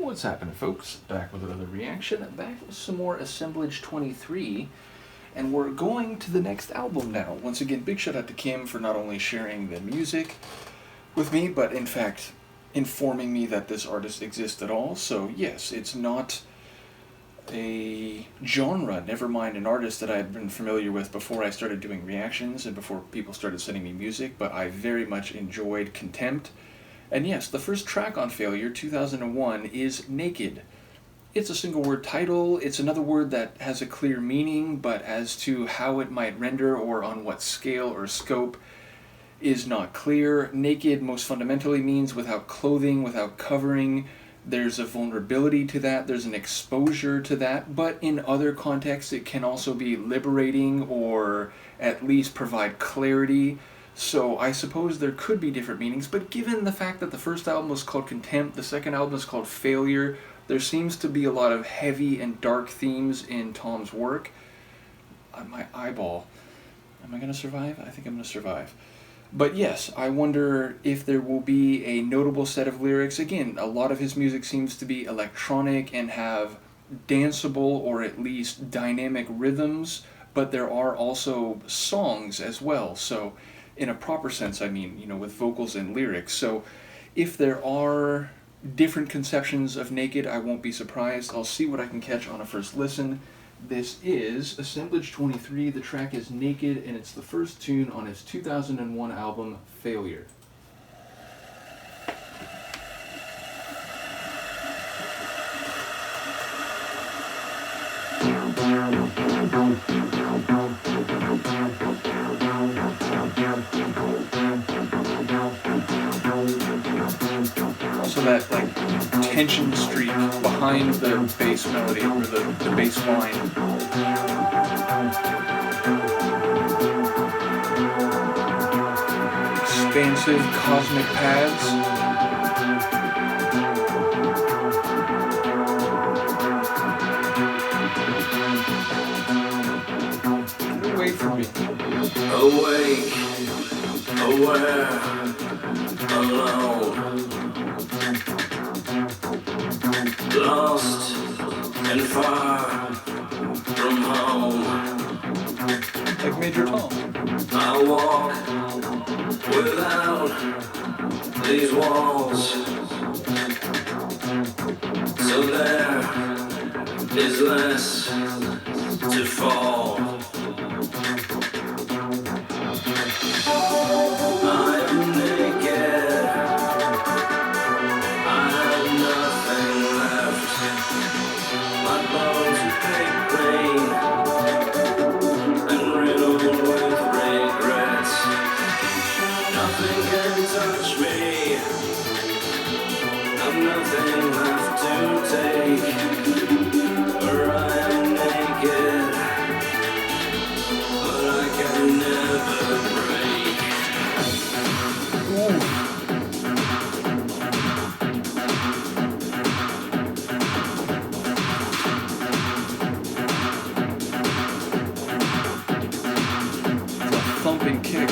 What's happening, folks? Back with another reaction, back with some more Assemblage 23, and we're going to the next album now. Once again, big shout out to Kim for not only sharing the music with me, but in fact informing me that this artist exists at all. So yes, it's not a genre, never mind an artist that I had been familiar with before I started doing reactions and before people started sending me music, but I very much enjoyed Contempt. And yes, the first track on Failure, 2001, is Naked. It's a single word title, it's another word that has a clear meaning, but as to how it might render or on what scale or scope is not clear. Naked most fundamentally means without clothing, without covering. There's a vulnerability to that, there's an exposure to that, but in other contexts it can also be liberating or at least provide clarity. So I suppose there could be different meanings, but given the fact that the first album was called Contempt, the second album is called Failure, there seems to be a lot of heavy and dark themes in Tom's work. My eyeball. Am I going to survive? I think I'm going to survive. But yes, I wonder if there will be a notable set of lyrics. Again, a lot of his music seems to be electronic and have danceable or at least dynamic rhythms, but there are also songs as well. So in a proper sense, I mean, with vocals and lyrics. So if there are different conceptions of Naked, I won't be surprised. I'll see what I can catch on a first listen. This is Assemblage 23, the track is Naked, and it's the first tune on his 2001 album, Failure. Also that, tension streak behind the bass melody, or the bass line. Expansive cosmic paths. Get away from me. Awake, aware, alone, lost and far from home. Like Major Tom. I walk without these walls, so there is less to fall. I am naked, I have nothing left, my bones are clean and riddled with regrets. Nothing can touch me, I've nothing left to take, for I am naked, but I can never break. Thumping kick.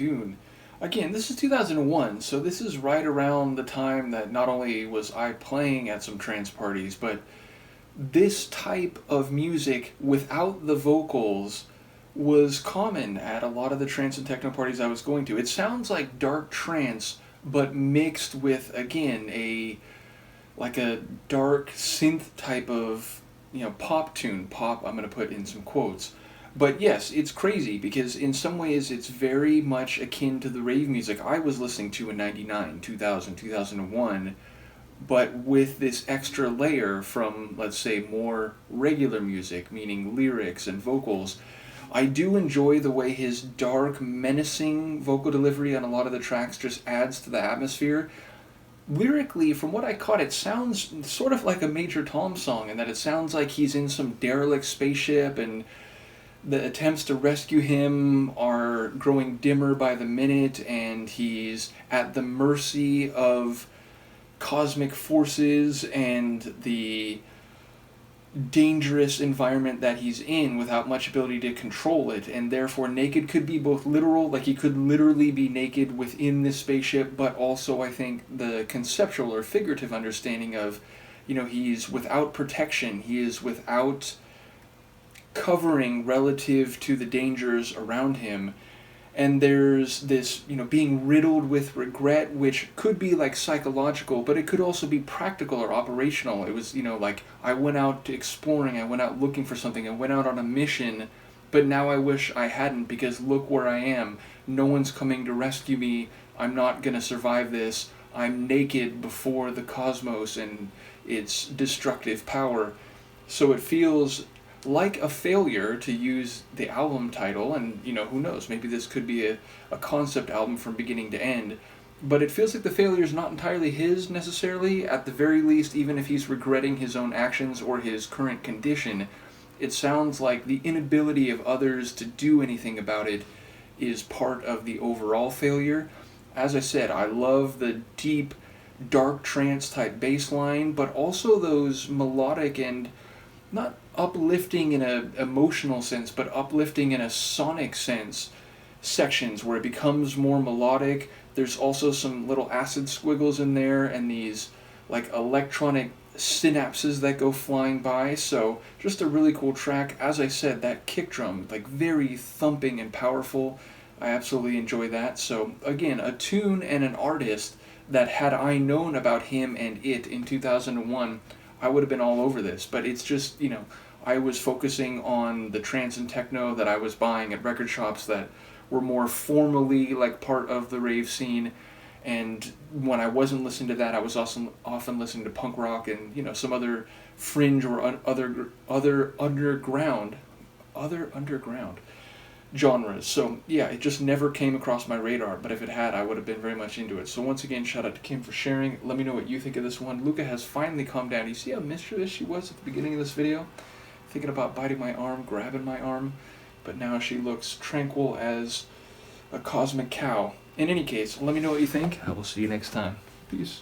tune. Again, this is 2001, so this is right around the time that not only was I playing at some trance parties, but this type of music without the vocals was common at a lot of the trance and techno parties I was going to. It sounds like dark trance, but mixed with, again, a dark synth type of, pop tune. Pop, I'm going to put in some quotes. But yes, it's crazy because in some ways it's very much akin to the rave music I was listening to in 99, 2000, 2001, but with this extra layer from, let's say, more regular music, meaning lyrics and vocals. I do enjoy the way his dark, menacing vocal delivery on a lot of the tracks just adds to the atmosphere. Lyrically, from what I caught, it sounds sort of like a Major Tom song, in that it sounds like he's in some derelict spaceship and the attempts to rescue him are growing dimmer by the minute, and he's at the mercy of cosmic forces and the dangerous environment that he's in without much ability to control it, and therefore naked could be both literal, like he could literally be naked within this spaceship, but also I think the conceptual or figurative understanding of, he's without protection, he is without covering relative to the dangers around him, and there's this, being riddled with regret, which could be like psychological, but it could also be practical or operational. It was, like, I went out exploring, I went out looking for something, I went out on a mission, but now I wish I hadn't, because look where I am. No one's coming to rescue me. I'm not gonna survive this. I'm naked before the cosmos and its destructive power. So it feels like a failure, to use the album title, and who knows, maybe this could be a concept album from beginning to end, but it feels like the failure is not entirely his necessarily. At the very least, even if he's regretting his own actions or his current condition, it sounds like the inability of others to do anything about it is part of the overall failure. As I said, I love the deep, dark trance type bass line, but also those melodic and not uplifting in an emotional sense, but uplifting in a sonic sense sections where it becomes more melodic. There's also some little acid squiggles in there and these like electronic synapses that go flying by. So just a really cool track. As I said, that kick drum, like very thumping and powerful. I absolutely enjoy that. So again, a tune and an artist that, had I known about him and it in 2001, I would have been all over this. But it's just, I was focusing on the trance and techno that I was buying at record shops that were more formally like part of the rave scene. And when I wasn't listening to that, I was also often listening to punk rock and, some other fringe or other underground genres. So yeah, it just never came across my radar, but if it had, I would have been very much into it. So once again, shout out to Kim for sharing. Let me know what you think of this one. Luca has finally calmed down. You see how mischievous she was at the beginning of this video? Thinking about biting my arm, grabbing my arm, but now she looks tranquil as a cosmic cow. In any case, let me know what you think. I will see you next time. Peace.